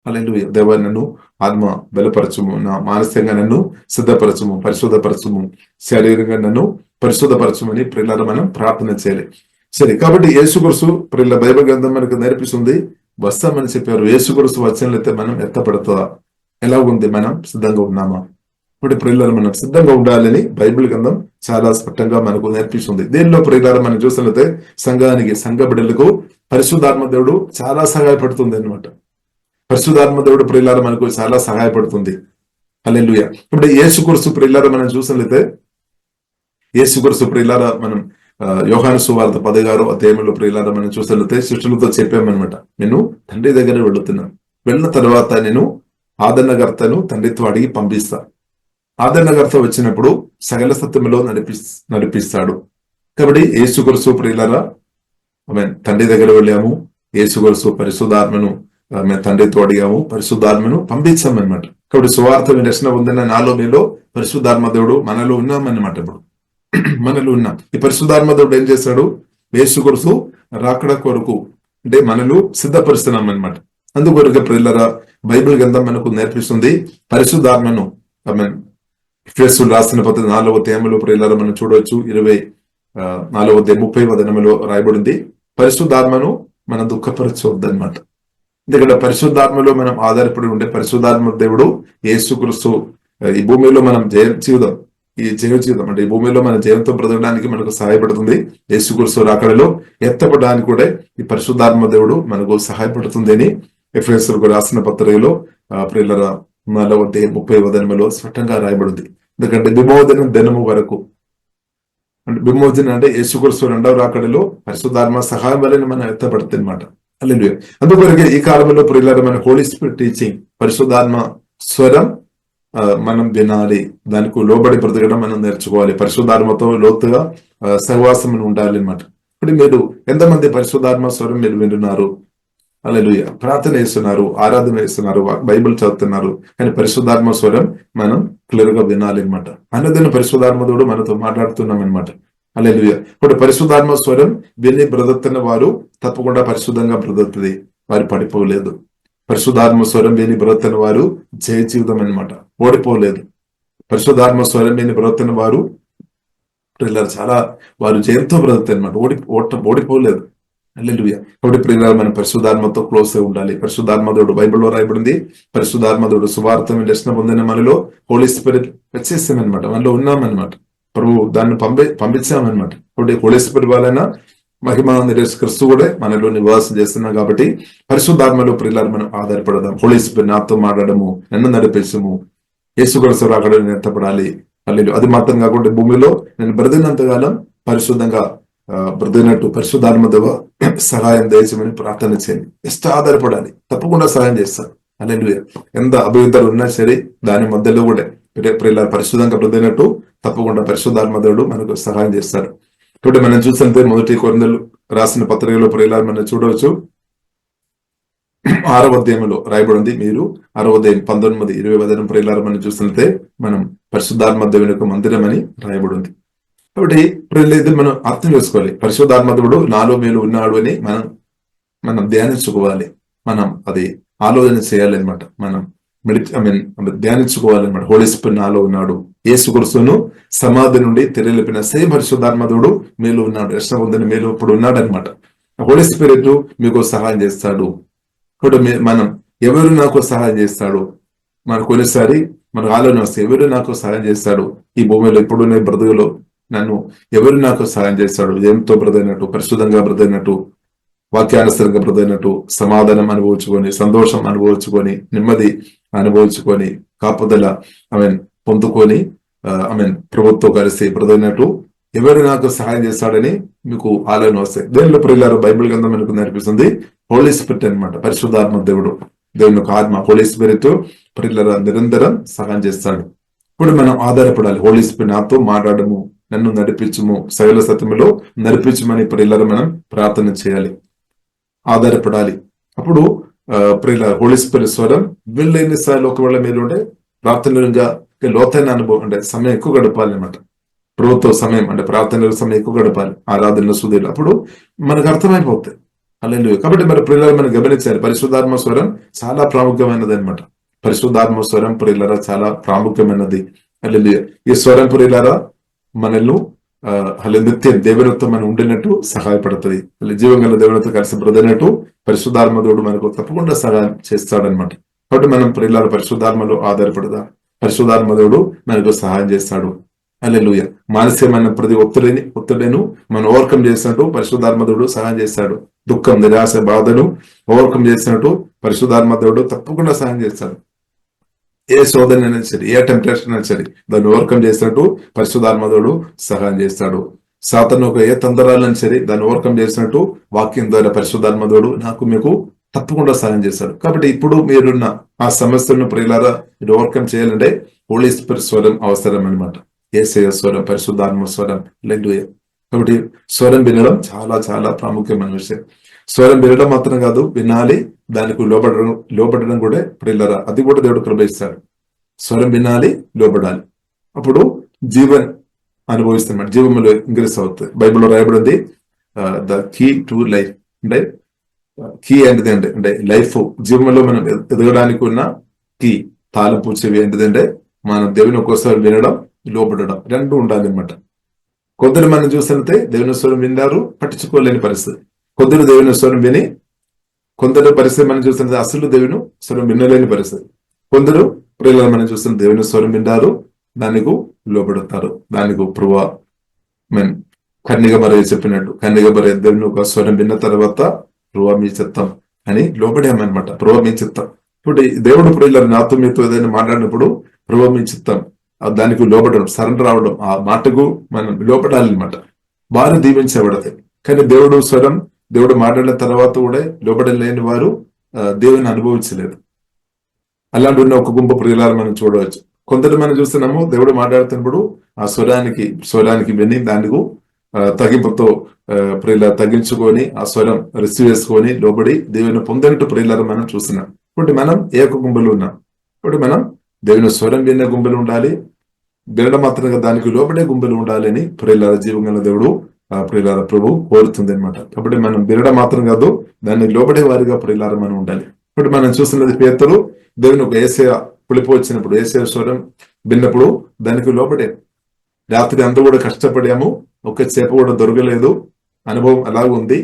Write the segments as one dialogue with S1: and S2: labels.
S1: హల్లెలూయా. దేవా, నన్ను ఆత్మ బలపరచుము, నా మానసికంగా నన్ను సిద్ధపరచుము, పరిశుద్ధపరచుము, శారీరకంగా నన్ను పరిశుద్ధపరచుమని ప్రియులారా మనం ప్రార్థన చేయాలి. సరే, కాబట్టి యేసుక్రీస్తు ప్రియుల బైబిల్ గ్రంథం మనకు నేర్పిస్తుంది వస్తామని చెప్పారు. యేసుక్రీస్తు వచ్చినట్లయితే మనం ఎత్తపడుతుందా? ఎలా ఉంది? మనం సిద్ధంగా ఉన్నామా? ఇప్పుడు ప్రియులారా మనం సిద్ధంగా ఉండాలని బైబిల్ గ్రంథం చాలా స్పష్టంగా మనకు నేర్పిస్తుంది. దీనిలో ప్రియులారా మనం చూసినట్లయితే సంఘానికి, సంఘ బిడ్డలకు పరిశుద్ధాత్మ దేవుడు చాలా సహాయపడుతుంది అన్నమాట. పరిశుద్ధాత్మ దేవుడు ప్రియులారా మనకు చాలా సహాయపడుతుంది. హల్లెలూయా. ఇప్పుడు యేసుక్రీస్తు ప్రియులారా మనం చూసినట్లయితే, యేసుక్రీస్తు ప్రియులారా మనం యోహాను సువార్త 16వ అధ్యాయంలో ప్రియులారా మనం చూసినట్లయితే శిష్యులతో చెప్పామన్నమాట, నేను తండ్రి దగ్గర వెళుతున్నాను, వెళ్ళిన తర్వాత నేను ఆదరణకర్తను తండ్రితో అడిగి పంపిస్తా. ఆదరణకర్త వచ్చినప్పుడు సకల సత్యంలో నడిపిస్తాడు. కాబట్టి యేసుక్రీస్తు ప్రియులారా మేము తండ్రి దగ్గర వెళ్ళాము, యేసుక్రీస్తు పరిశుద్ధాత్మను మేము తండ్రితో అడిగాము, పరిశుద్ధాత్మను పంపించామన్నమాట. కాబట్టి సువార్త రక్షణ పొందిన నాలో మీలో పరిశుద్ధాత్మ దేవుడు మనలో ఉన్నామన్నమాట. ఇప్పుడు మనలో ఉన్నాం. ఈ పరిశుద్ధాత్మ దేవుడు ఏం చేశాడు? యేసుక్రీస్తు రాకడ కొరకు అంటే మనలో సిద్ధపరుస్తున్నాం అన్నమాట. అందుకొరకు ప్రియులారా బైబిల్ గ్రంథం మనకు నేర్పిస్తుంది పరిశుద్ధాత్మను. ఎఫెసీయులకు రాసిన పత్రిక 4వ అధ్యాయంలో ప్రియులారా మనం చూడవచ్చు, 24వ అధ్యాయం 30వ వచనంలో రాయబడింది, పరిశుద్ధాత్మను మనం దుఃఖపరచవద్దన్నమాట. ఎందుకంటే పరిశుద్ధాత్మలో మనం ఆధారపడి ఉండే పరిశుద్ధాత్మ దేవుడు యేసుక్రీస్తు ఈ భూమిలో మనం జీవితం అంటే ఈ భూమిలో మన జీవంతో బ్రతకడానికి మనకు సహాయపడుతుంది. యేసుక్రీస్తు రాకడలో ఎత్తపడడానికి కూడా ఈ పరిశుద్ధాత్మ దేవుడు మనకు సహాయపడుతుంది అని ఎఫెసీయులకు రాసిన పత్రికలో ప్రియులారా 4వ అధ్యాయం 30వ వచనంలో స్పష్టంగా రాయబడింది. ఎందుకంటే విమోచన దినము వరకు అంటే విమోచన అంటే యేసుక్రీస్తు రెండవ రాకడలో పరిశుద్ధాత్మ సహాయం వలన మనం ఎత్తపడుతుంది అనమాట. హల్లెలూయా. అందుకొరకే ఈ కాలంలో ప్రియులారా మన హోలీ స్పిరిట్ టీచింగ్, పరిశుద్ధాత్మ స్వరం మనం వినాలి, దానికి లోబడి బ్రతకడం మనం నేర్చుకోవాలి. పరిశుద్ధాత్మతో లోతుగా సహవాసం ఉండాలి అనమాట. ఇప్పుడు మీరు ఎంతమంది పరిశుద్ధాత్మ స్వరం మీరు వింటున్నారు? హల్లెలూయా. ప్రార్థన చేస్తున్నారు, ఆరాధన చేస్తున్నారు, బైబిల్ చదువుతున్నారు, కానీ పరిశుద్ధాత్మ స్వరం మనం క్లియర్ గా వినాలి అనమాట. అన్నదిన పరిశుద్ధాత్మతోడు మనతో మాట్లాడుతున్నాం అనమాట. హల్లెలూయా. ఇప్పుడు పరిశుద్ధాత్మ స్వరం విని బ్రతుకుతున్న వారు తప్పకుండా పరిశుద్ధంగా బ్రతుకుతుంది, వారు పడిపోలేదు. పరిశుద్ధాత్మ స్వరం విని బ్రతుకుతున్న వారు జయ జీవితం అనమాట, ఓడిపోలేదు. పరిశుద్ధాత్మ స్వరం విని బ్రతుకుతున్న వారు చాలా వారు జయంతో బ్రతుకుతారు అనమాట, ఓడిపోలేదు. హల్లెలూయా. కాబట్టి ప్రియులారా మనం పరిశుద్ధాత్మతో క్లోజ్ గా ఉండాలి. పరిశుద్ధాత్మ దేవుడు బైబిల్లో రాయబడింది, పరిశుద్ధాత్మ దేవుడు సువార్త రక్షణ పొందిన మనలో హోలీ స్పిరిట్ వచ్చేసామన్నమాట, మనలో ఉన్నామన్నమాట. ప్రభు దాన్ని పంపించామన్నమాట. కాబట్టి హోలీ స్పిరిట్ వలన మహిమ క్రీస్తు కూడా మనలో నివాసం చేస్తున్నాం. కాబట్టి పరిశుద్ధాత్మలో ప్రియులారా మనం ఆధారపడదాం. హోలీ స్పిరిట్ నాతో మాట్లాడము, నన్ను నడిపించము, యేసుక్రీస్తు రాకడ నేను ఎత్తపడాలి. హల్లెలూయా. అది మాత్రం కాకుండా భూమిలో నేను బ్రతికినంతకాలం పరిశుద్ధంగా బ్రతికినట్టు పరిశుద్ధాత్మ సహాయం దయచేయమని ప్రార్థన చేయండి. ఎంత ఆధారపడాలి, తప్పకుండా సహాయం చేస్తాను. హల్లెలూయా. ఎంత అభివృద్ధులు ఉన్నా సరే దాని మధ్యలో కూడా ప్రియులారా పరిశుద్ధంగా బ్రతికినట్టు తప్పకుండా పరిశుద్ధాత్మ దేవుడు మనకు సహాయం చేస్తాడు. కాబట్టి మనం చూస్తుంటే 1 కొరింథీయులకు రాసిన పత్రికలో ప్రియులారా మనం చూడవచ్చు, 6వ అధ్యాయంలో రాయబడింది. మీరు 6వ అధ్యాయం 19, 20 వచనం ప్రియులారా మనం చూస్తుంటే మనం పరిశుద్ధాత్మ దేవుని యొక్క మందిరం అని రాయబడింది. కాబట్టి ప్రియులు మనం అర్థం చేసుకోవాలి, పరిశుద్ధాత్మ దేవుడు నాలో మేలు ఉన్నాడు అని మనం ధ్యానించుకోవాలి. మనం అది ఆలోచన చేయాలన్నమాట. మనం ధ్యానించుకోవాలన్నమాట. హోలీ స్పిరిట్ నాలో ఉన్నాడు, యేసుక్రీస్తును సమాధి నుండి తెరలేపిన సేమ్ పరిశుద్ధాత్మ దేవుడు మేలు ఉన్నాడు, రక్షణ పొందిన మేలు ఇప్పుడు ఉన్నాడు అనమాట. హోలీ స్పిరిట్ మీకు సహాయం చేస్తాడు. ఇప్పుడు మనం ఎవరు నాకు సహాయం చేస్తాడు, మనకు కొన్నిసారి మనకు ఆలోచన వస్తే ఎవరు నాకు సహాయం చేస్తాడు ఈ భూమిలో ఇప్పుడున్న బ్రతుకులో, నన్ను ఎవరు నాకు సహాయం చేస్తాడు, ఎంతో బ్రతైనట్టు, పరిశుద్ధంగా బ్రతైనట్టు, వాక్యానుసరంగా బ్రతైనట్టు, సమాధానం అనుభవించుకొని, సంతోషం అనుభవించుకొని, నెమ్మది అనుభవించుకొని, కాపుదల పొందుకొని ప్రభుత్వం కలిసి బ్రతైనట్టు ఎవరు నాకు సహాయం చేస్తాడని మీకు ఆలోచన వస్తాయి. దేవుని ప్రియులారా బైబిల్ గ్రంథం మనకు నేర్పిస్తుంది హోలీ స్పిరిట్ అనమాట. పరిశుద్ధాత్మ దేవుడు, దేవుని యొక్క ఆత్మ హోలీ స్పిరిట్ ప్రియులారా నిరంతరం సహాయం చేస్తాడు. ఇప్పుడు మనం ఆధారపడాలి. హోలీ స్పిరిట్ నాతో మాట్లాడము, నన్ను నడిపించుము, సకల సత్యములో నడిపించమని ప్రియులారా మనం ప్రార్థన చేయాలి, ఆధారపడాలి. అప్పుడు ప్రియులారా హోలీ స్పిరిట్ స్వరం వీళ్ళైన స్థాయిలో ఒకవేళ మీరు ఉంటే ప్రార్థనగా లోతైన అనుభవం అంటే సమయం ఎక్కువ గడపాలి అనమాట. ప్రభుత్వ సమయం అంటే ప్రార్థనల సమయం ఎక్కువ గడపాలి, ఆరాధనల సుధీలు. అప్పుడు మనకు అర్థమైపోతుంది హల్లెలూయా. కాబట్టి మరి ప్రియులారా మనం గమనించాలి, పరిశుద్ధాత్మ స్వరం చాలా ప్రాముఖ్యమైనది అనమాట. పరిశుద్ధాత్మ స్వరం ప్రియులారా చాలా ప్రాముఖ్యమైనది. హల్లెలూయా. ఈ స్వరం ప్రియులారా మనల్ని నిత్యం దేవునితో మనం ఉండినట్టు సహాయపడుతుంది. జీవంగల దేవునితో కలిసి బ్రదనట్టు పరిశుద్ధాత్మ దేవుడు మనకు తప్పకుండా సహాయం చేస్తాడనమాట. కాబట్టి మనం ప్రియులారా పరిశుద్ధాత్మలో ఆధారపడదా, పరిశుద్ధాత్మ దేవుడు మనకు సహాయం చేస్తాడు. హల్లెలూయా. మానసికమైన ప్రతి ఒత్తిడిను మనం ఓవర్కమ్ చేసినట్టు పరిశుద్ధాత్మ దేవుడు సహాయం చేస్తాడు. దుఃఖం, నిరాశ, బాధను ఓవర్కమ్ చేసినట్టు పరిశుద్ధాత్మ దేవుడు తప్పకుండా సహాయం చేస్తాడు. ఏ శోధన అయినా సరే, ఏ టెంపరేచర్ అయినా సరే దాన్ని ఓవర్కమ్ చేసినట్టు పరిశుద్ధాత్మ దేవుడు సహాయం చేస్తాడు. సాతాను ఒక ఏ తంత్రాలను సరే దాన్ని ఓవర్కమ్ చేసినట్టు వాక్యం ద్వారా పరిశుద్ధాత్మ దేవుడు మీకు తప్పకుండా సహాయం చేస్తాడు. కాబట్టి ఇప్పుడు మీరున్న ఆ సమస్యలను ప్రియులారా మీరు ఓవర్కమ్ చేయాలంటే హోలీ స్పిరిట్ స్వరం అవసరం అనమాట. యేసయ్య స్వరం, పరిశుద్ధాత్మ స్వరం. హల్లెలూయా. కాబట్టి స్వరం వినడం చాలా చాలా ప్రాముఖ్యమైన విషయం. స్వరం వినడం మాత్రం కాదు, వినాలి, దానికి లోబడడం కూడా ప్రియులారా అది కూడా దేవుడు ప్రవేశిస్తాడు. స్వరం వినాలి, లోబడాలి, అప్పుడు జీవన్ అనుభవిస్తామాట. జీవములో ఇంగ్లీష్ అవుతుంది. బైబిల్లో రాయబడింది ద కీ టు లైఫ్. అంటే కీ ఏంటిది అంటే లైఫ్, జీవంలో మనం ఎదగడానికి ఉన్న కీ, తాళపు చెవి ఏంటిదంటే మనం దేవుని ఒక్కోసారి వినడం, లోబడడం రెండు ఉండాలి అన్నమాట. కొందరు మనం చూసినట్టే దేవుని స్వరం విన్నారు, పట్టించుకోలేని పరిస్థితి. కొందరు దేవుని స్వరం విని, కొందరు పరిస్థితి మనం చూస్తున్నది అసలు దేవుని స్వరం వినలేని పరిస్థితి. కొందరు ప్రియులను మనం చూస్తున్న దేవుని స్వరం విన్నారు, దానికి లోబడతారు. దానికి ప్రభువా కన్నిక మరియ చెప్పినట్టు, కన్నిక మరియ దేవుని ఒక స్వరం విన్న తర్వాత ప్రభువా మీ చిత్తం అని లోబడామన్నమాట. ప్రభువా మీ చిత్తం. ఇప్పుడు దేవుడు ప్రియులను నాతో మీతో ఏదైనా మాట్లాడినప్పుడు ప్రభువా మీ చిత్తం, దానికి లోబడడం, సరెండర్ అవడం, ఆ మాటకు మనం లోబడాలన్నమాట. వారు దీవించబడతాయి. కానీ దేవుడు స్వరం, దేవుడు మాట్లాడిన తర్వాత కూడా లోబడలేని వారు దేవుని అనుభవించలేదు. అలాంటి ఉన్న ఒక గుంపు ప్రియులాలు మనం చూడవచ్చు. కొందరు మనం చూస్తున్నాము, దేవుడు మాట్లాడుతున్నప్పుడు ఆ స్వరానికి విని దానికి తగ్గింపుతో ప్రియుల తగ్గించుకొని ఆ స్వరం రిసీవ్ చేసుకొని లోబడి దేవుని పొందినట్టు ప్రియులారు మనం చూస్తున్నాం. ఇప్పుడు మనం ఏక గుంపులు ఉన్నాం. ఇప్పుడు మనం దేవుని స్వరం విన్న గుంపులు ఉండాలి, వినడం మాత్రంగా దానికి లోబడే గుంపులు ఉండాలి అని ప్రియులార జీవంగల దేవుడు ప్రియులార ప్రభు కోరుతుంది అనమాట. కాబట్టి మనం వినడం మాత్రం కాదు, దాన్ని లోబడే వారిగా ప్రియులార మనం ఉండాలి. ఇప్పుడు మనం చూస్తున్నది పేతురు దేవుని ఒక యేసయ్య పిలుపు వచ్చినప్పుడు, యేసయ్య స్వరం విన్నప్పుడు దానికి లోబడే. రాత్రి అంతా కూడా కష్టపడాము, ఒక చేప కూడా దొరకలేదు, అనుభవం అలాగే ఉంది.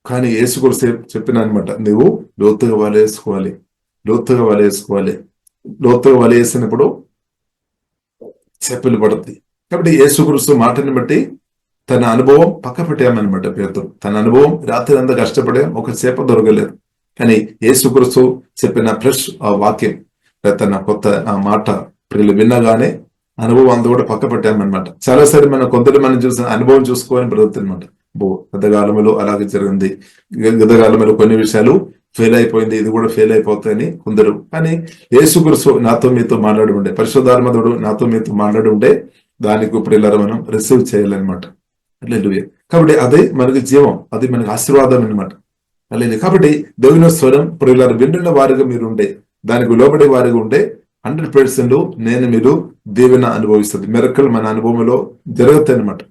S1: కానీ యేసు కూడా చెప్పిన అనమాట, నువ్వు లోతుగా వలేసుకోవాలి, లోతుగా వలేసుకోవాలి. లోతుగా వలేసినప్పుడు చేపలు పడుతుంది. కాబట్టి యేసుక్రీస్తు మాటని బట్టి తన అనుభవం పక్క పెట్టామన్నమాట. పేతురు తన అనుభవం, రాత్రి అంతా కష్టపడాం, ఒక చేప దొరకలేదు. కానీ యేసుక్రీస్తు చెప్పిన ఫ్రెష్ ఆ వాక్యం, తన కొత్త ఆ మాట ప్రియులు విన్నగానే అనుభవం అంతా కూడా పక్క పెట్టామన్నమాట. చాలాసారి కొందరు మనం చూసిన అనుభవం చూసుకోవాలని బ్రతుకుతుందన్నమాట. గతకాలంలో అలాగే జరిగింది, గతకాలంలో కొన్ని విషయాలు ఫెయిల్ అయిపోయింది, ఇది కూడా ఫెయిల్ అయిపోతాయని కొందరు. కానీ యేసుక్రీస్తు నాతో మీతో మాట్లాడి ఉండే, పరిశుద్ధాత్మడు నాతో మీతో మాట్లాడి ఉండే, దానికి ప్రియులారా మనం రిసీవ్ చేయాలన్నమాట. హల్లెలూయా. కాబట్టి అదే మనకి జీవం, అది మనకి ఆశీర్వాదం అనమాట. హల్లెలూయా. కాబట్టి దేవుని స్వరం ప్రియులారా వింటున్న వారిగా మీరు ఉండే, దానికి లోబడే వారిగా ఉండే 100% మీరు దీవెన అనుభవిస్తుంది. మిరకల్ మన అనుభవంలో జరుగుతాయి అనమాట.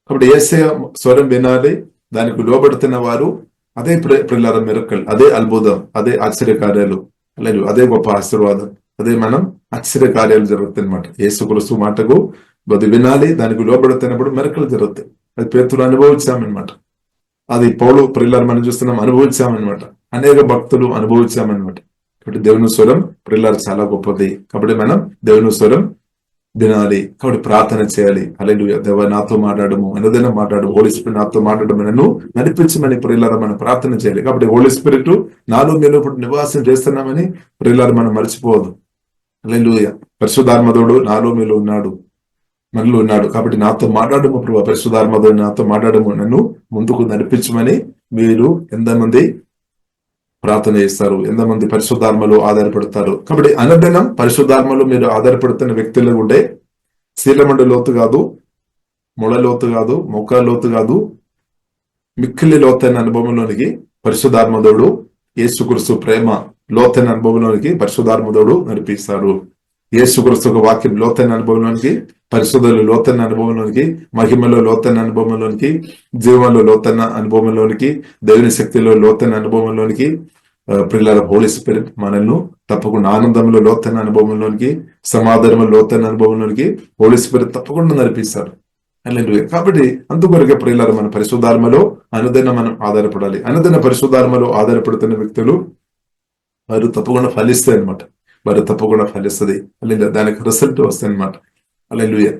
S1: కాబట్టి యేసయ్య స్వరం వినాలి, దానికి లోబడుతున్న వారు, అదే ప్రియులారా మిరకల్, అదే అద్భుతం, అదే ఆశ్చర్యకార్యాలు, లేదు అదే గొప్ప ఆశీర్వాదం, అదే మనం ఆశ్చర్యకార్యాలు జరుగుతాయి అనమాట. యేసుక్రీస్తు మాటకు అది వినాలి, దానికి లోబడుతున్నప్పుడు మిరకలు జరుగుతాయి. అది పేతురు అనుభవించామన్నమాట. అది పౌలు ప్రియులారా మనం చూస్తున్నాం, అనుభవించామన్నమాట. అనేక భక్తులు అనుభవించామన్నమాట. కాబట్టి దేవుని స్వరం ప్రియులారా చాలా గొప్పది. కాబట్టి మనం దేవుని స్వరం వినాలి. కాబట్టి ప్రార్థన చేయాలి. హల్లెలూయా. దేవా నాతో మాట్లాడము, అనుదినం మాట్లాడు, హోలీ స్పిరిట్ నాతో మాట్లాడము, నన్ను నడిపించమని ప్రియులారా మనం ప్రార్థన చేయాలి. కాబట్టి హోలీ స్పిరిట్ నాలో మీరు ఇప్పుడు నివాసం చేస్తున్నామని ప్రియులారా మనం మర్చిపోవద్దు. హల్లెలూయా. పరిశుద్ధాత్మదేవుడు నాలో మీరు ఉన్నాడు, మనలో ఉన్నాడు. కాబట్టి నాతో మాట్లాడము ప్రభు, పరిశుద్ధాత్మదేవుడు నాతో మాట్లాడము, నన్ను ముందుకు నడిపించమని మీరు ఎంతమంది ప్రార్థన చేస్తారు, ఎంతమంది పరిశుద్ధాత్మలో ఆధారపడతారు. కాబట్టి అనుదినం పరిశుద్ధాత్మలో మీరు ఆధారపడుతున్న వ్యక్తులు ఉంటే శీలమండ లోతు కాదు, మొడ లోతు కాదు, మొక్క లోతు కాదు, మిక్కిలి లోతైన అనుభవంలోనికి పరిశుద్ధాత్మదేవుడు, యేసుక్రీస్తు ప్రేమ లోతైన అనుభవంలోనికి పరిశుద్ధాత్మదేవుడు నడిపిస్తారు. యేసుక్రీస్తు ఒక వాక్యం లోతైన అనుభవంలోనికి, పరిశుద్ధులు లోతైన అనుభవంలోనికి, మహిమలో లోతైన అనుభవంలోనికి, జీవంలో లోతైన అనుభవంలోనికి, దేవుని శక్తిలో లోతైన అనుభవంలోనికి పిల్లల హోలీ స్పిరిట్ మనల్ని తప్పకుండా ఆనందంలో లోతైన అనుభవంలోనికి, సమాధానంలో లోతైన అనుభవంలోనికి హోలీ స్పిరిట్ తప్పకుండా నడిపిస్తారు. హల్లెలూయా. కాబట్టి అందుకొరకే ప్రియులారా మన పరిశుద్ధాత్మలో అనుదిన మనం ఆధారపడాలి. అనుదిన పరిశుద్ధాత్మలో ఆధారపడుతున్న వ్యక్తులు వారు తప్పకుండా ఫలిస్తాయి అనమాట. వారు తప్పకుండా ఫలిస్తుంది. దానికి రిజల్ట్ వస్తాయి అనమాట. హల్లెలూయా.